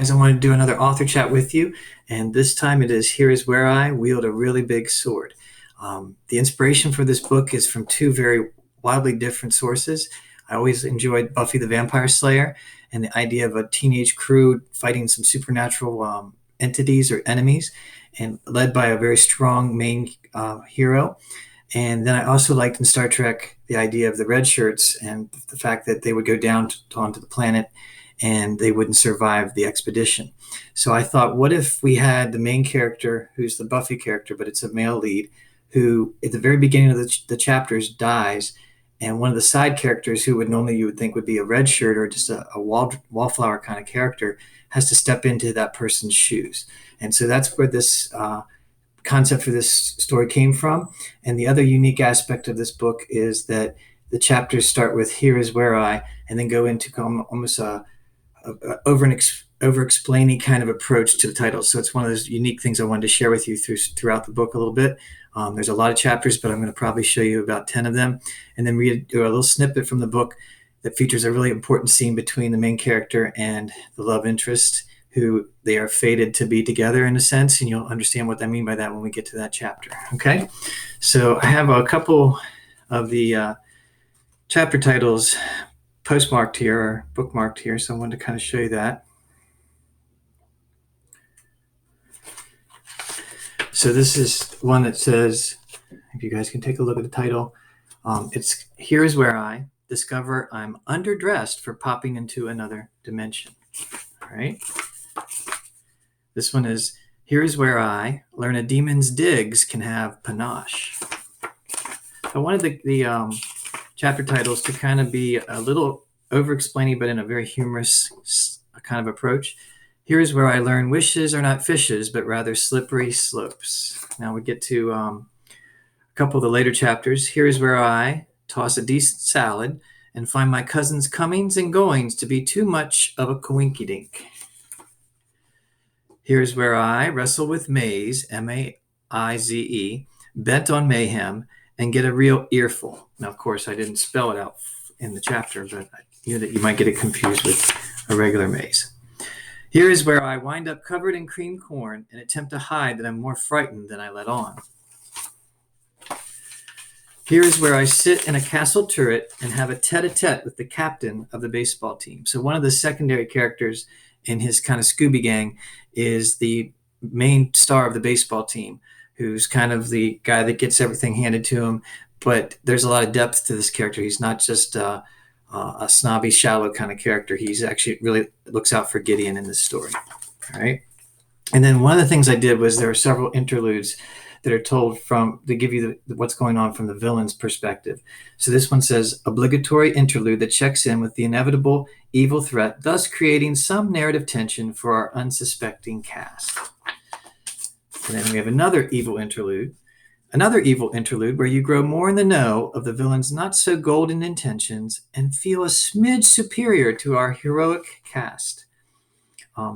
Guys, I want to do another author chat with you, and this time it is Here is Where I Wield a Really Big Sword. The inspiration for this book is from two very wildly different sources. I always enjoyed Buffy the Vampire Slayer and the idea of a teenage crew fighting some supernatural entities or enemies, and led by a very strong main hero. And then I also liked in Star Trek the idea of the red shirts and the fact that they would go down onto the planet and they wouldn't survive the expedition. So I thought, what if we had the main character, who's the Buffy character, but it's a male lead, who at the very beginning of the chapters dies, and one of the side characters, who would normally you would think would be a red shirt or just a wallflower kind of character, has to step into that person's shoes. And so that's where this concept for this story came from. And the other unique aspect of this book is that the chapters start with "Here is where I," and then go into almost a over explaining kind of approach to the title. So it's one of those unique things I wanted to share with you throughout the book a little bit. There's a lot of chapters, but I'm going to probably show you about 10 of them, and then read a little snippet from the book that features a really important scene between the main character and the love interest, who they are fated to be together in a sense, and you'll understand what I mean by that when we get to that chapter. Okay, so I have a couple of the chapter titles postmarked here or bookmarked here, so I wanted to kind of show you that. So this is one that says, if you guys can take a look at the title, it's "Here is Where I Discover I'm Underdressed for Popping into Another Dimension." All right. This one is "Here is Where I Learn a Demon's Digs Can Have Panache." I wanted the chapter titles to kind of be a little over-explaining, but in a very humorous kind of approach. "Here is where I learn wishes are not fishes, but rather slippery slopes." Now we get to a couple of the later chapters. "Here is where I toss a decent salad and find my cousin's comings and goings to be too much of a coinkydink." "Here is where I wrestle with maize, M-A-I-Z-E, bent on mayhem, and get a real earful." Now, of course, I didn't spell it out in the chapter, but I knew that you might get it confused with a regular maize. "Here is where I wind up covered in cream corn and attempt to hide that I'm more frightened than I let on." "Here is where I sit in a castle turret and have a tete-a-tete with the captain of the baseball team." So one of the secondary characters in his kind of Scooby Gang is the main star of the baseball team, who's kind of the guy that gets everything handed to him. But there's a lot of depth to this character. He's not just a snobby, shallow kind of character. He's actually really looks out for Gideon in this story. All right. And then one of the things I did was there are several interludes that are told to give you what's going on from the villain's perspective. So this one says, "Obligatory interlude that checks in with the inevitable evil threat, thus creating some narrative tension for our unsuspecting cast." And then we have another evil interlude where you grow more in the know of the villain's not so golden intentions and feel a smidge superior to our heroic cast.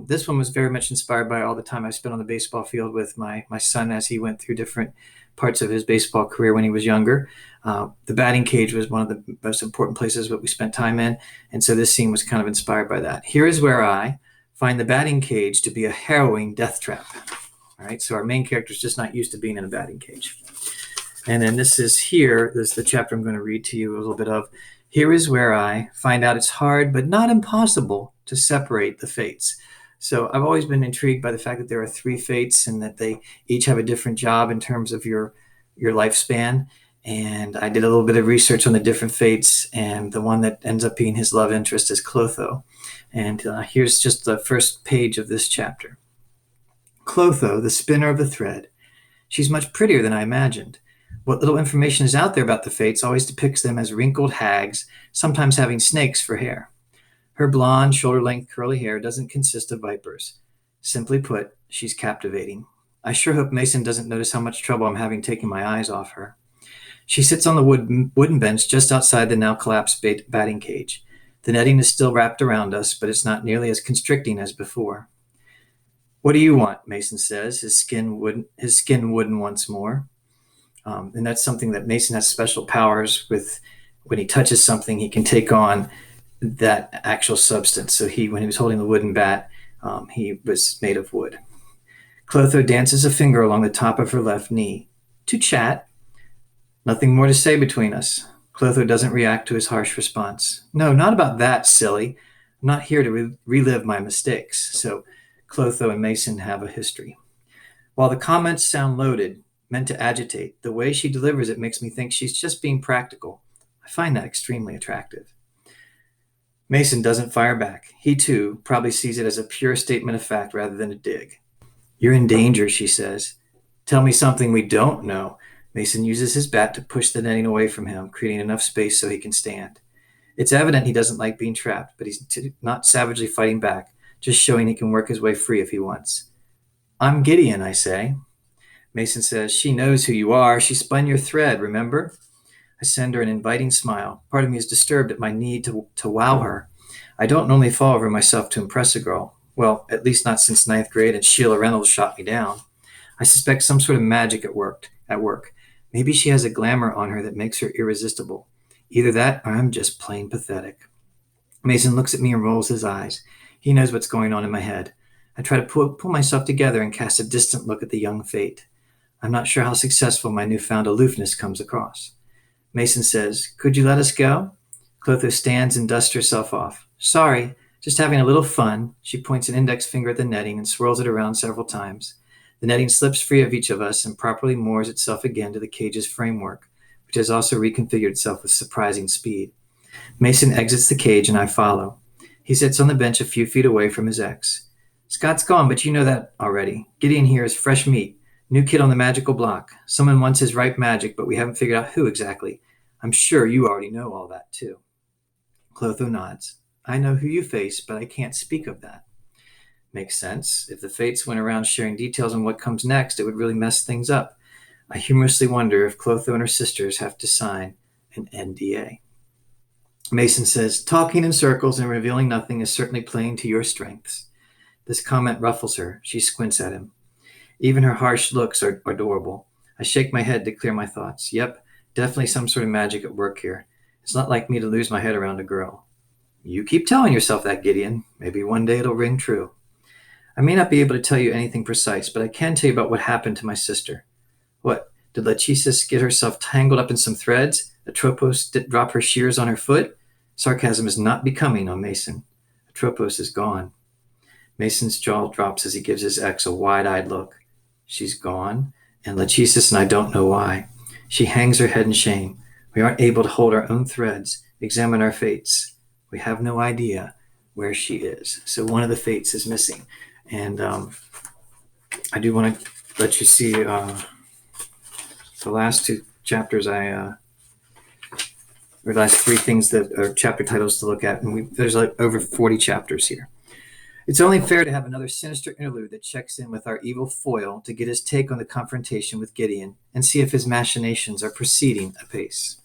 This one was very much inspired by all the time I spent on the baseball field with my son as he went through different parts of his baseball career when he was younger. The batting cage was one of the most important places that we spent time in, and so this scene was kind of inspired by that. "Here is where I find the batting cage to be a harrowing death trap." All right, so our main character is just not used to being in a batting cage. And then this is the chapter I'm going to read to you a little bit of. "Here is where I find out it's hard, but not impossible, to separate the fates." So I've always been intrigued by the fact that there are three fates and that they each have a different job in terms of your lifespan. And I did a little bit of research on the different fates, and the one that ends up being his love interest is Clotho. And here's just the first page of this chapter. "Clotho, the spinner of the thread. She's much prettier than I imagined. What little information is out there about the fates always depicts them as wrinkled hags, sometimes having snakes for hair. Her blonde, shoulder-length curly hair doesn't consist of vipers. Simply put, she's captivating. I sure hope Mason doesn't notice how much trouble I'm having taking my eyes off her. She sits on the wooden bench just outside the now collapsed batting cage. The netting is still wrapped around us, but it's not nearly as constricting as before. 'What do you want?' Mason says, his skin wooden once more. And that's something that Mason has special powers with. When he touches something, he can take on that actual substance. So when he was holding the wooden bat, He was made of wood. Clotho dances a finger along the top of her left knee. To chat. Nothing more to say between us. Clotho doesn't react to his harsh response. No, not about that, silly. I'm not here to relive my mistakes. So Clotho and Mason have a history. While the comments sound loaded, meant to agitate, the way she delivers it makes me think she's just being practical. I find that extremely attractive. Mason doesn't fire back. He, too, probably sees it as a pure statement of fact rather than a dig. You're in danger, she says. Tell me something we don't know. Mason uses his bat to push the netting away from him, creating enough space so he can stand. It's evident he doesn't like being trapped, but he's not savagely fighting back, just showing he can work his way free if he wants. I'm Gideon, I say. Mason says, she knows who you are. She spun your thread, remember? I send her an inviting smile. Part of me is disturbed at my need to wow her. I don't normally fall over myself to impress a girl. Well, at least not since ninth grade and Sheila Reynolds shot me down. I suspect some sort of magic at work. Maybe she has a glamour on her that makes her irresistible. Either that or I'm just plain pathetic. Mason looks at me and rolls his eyes. He knows what's going on in my head. I try to pull myself together and cast a distant look at the young fate. I'm not sure how successful my newfound aloofness comes across. Mason says, could you let us go? Clotho stands and dusts herself off. Sorry, just having a little fun. She points an index finger at the netting and swirls it around several times. The netting slips free of each of us and properly moors itself again to the cage's framework, which has also reconfigured itself with surprising speed. Mason exits the cage and I follow. He sits on the bench a few feet away from his ex. Scott's gone, but you know that already. Gideon here is fresh meat. New kid on the magical block. Someone wants his ripe magic, but we haven't figured out who exactly. I'm sure you already know all that, too. Clotho nods. I know who you face, but I can't speak of that. Makes sense. If the Fates went around sharing details on what comes next, it would really mess things up. I humorously wonder if Clotho and her sisters have to sign an NDA. Mason says, talking in circles and revealing nothing is certainly playing to your strengths. This comment ruffles her. She squints at him. Even her harsh looks are adorable. I shake my head to clear my thoughts. Yep, definitely some sort of magic at work here. It's not like me to lose my head around a girl. You keep telling yourself that, Gideon. Maybe one day it'll ring true. I may not be able to tell you anything precise, but I can tell you about what happened to my sister. What? Did Lachesis get herself tangled up in some threads? Atropos drop her shears on her foot? Sarcasm is not becoming on Mason. Atropos is gone. Mason's jaw drops as he gives his ex a wide-eyed look. She's gone, and Lachesis and I don't know why. She hangs her head in shame. We aren't able to hold our own threads, examine our fates. We have no idea where she is. So one of the fates is missing. And I do want to let you see the last two chapters or last three things that are chapter titles to look at. And there's like over 40 chapters here. It's only fair to have another sinister interlude that checks in with our evil foil to get his take on the confrontation with Gideon and see if his machinations are proceeding apace.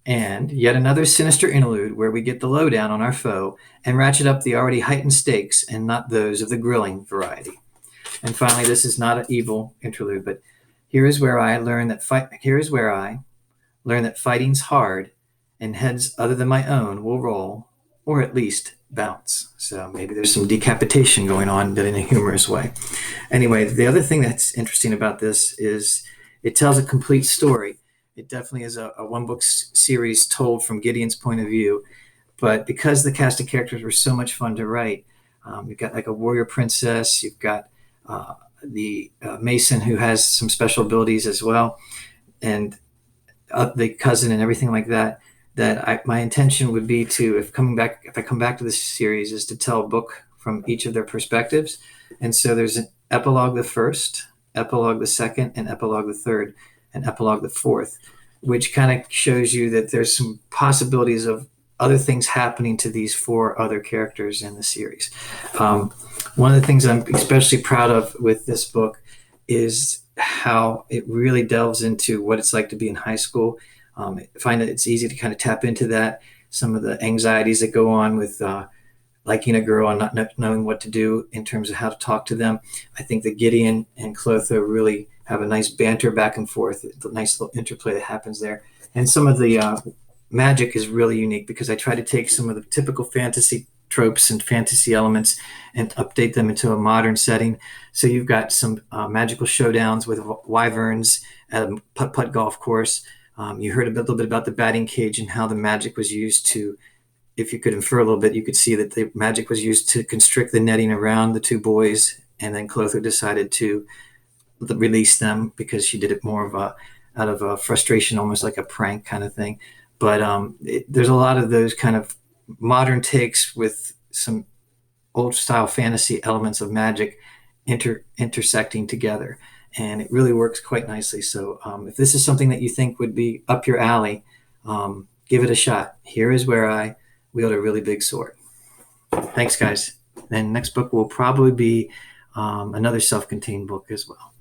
And yet another sinister interlude where we get the lowdown on our foe and ratchet up the already heightened stakes and not those of the grilling variety. And finally, this is not an evil interlude, but here is where I learn that fighting's hard and heads other than my own will roll, or at least bounce. So maybe there's some decapitation going on, but in a humorous way. Anyway, the other thing that's interesting about this is it tells a complete story. It definitely is a one-book series told from Gideon's point of view. But because the cast of characters were so much fun to write, you've got like a warrior princess, you've got the Mason who has some special abilities as well, and the cousin and everything like that. My intention would be to, if I come back to this series, is to tell a book from each of their perspectives. And so there's an epilogue the first, epilogue the second, and epilogue the third, and epilogue the fourth, which kind of shows you that there's some possibilities of other things happening to these four other characters in the series. One of the things I'm especially proud of with this book is how it really delves into what it's like to be in high school. I find that it's easy to kind of tap into that, some of the anxieties that go on with liking a girl and not knowing what to do in terms of how to talk to them. I think that Gideon and Clotho really have a nice banter back and forth, the nice little interplay that happens there. And some of the magic is really unique because I try to take some of the typical fantasy tropes and fantasy elements and update them into a modern setting. So you've got some magical showdowns with wyverns at a putt-putt golf course. You heard a little bit about the batting cage and how the magic was used to, if you could infer a little bit, you could see that the magic was used to constrict the netting around the two boys, and then Clotho decided to release them because she did it more of out of a frustration, almost like a prank kind of thing. But there's a lot of those kind of modern takes with some old style fantasy elements of magic intersecting together, and it really works quite nicely. So if this is something that you think would be up your alley, give it a shot. Here is where I wield a really big sword. Thanks, guys. And next book will probably be another self-contained book as well.